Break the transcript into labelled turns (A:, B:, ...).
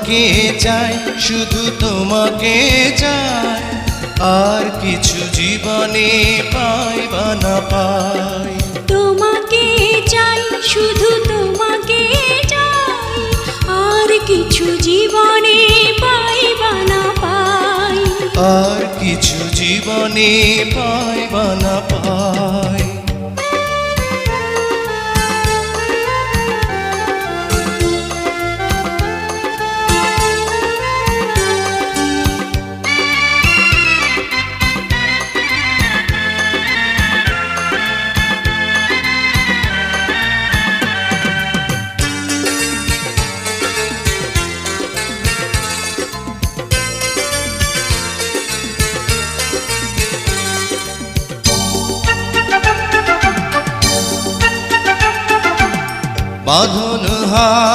A: তোমাকে চাই, শুধু তোমাকে চাই, আর কিছু জীবনে পাই বা না পাই।
B: তোমাকে চাই, শুধু তোমাকে চাই, আর কিছু জীবনে পাই বা না পাই।
A: আর কিছু জীবনে পাই বা না পাই। বাঁধন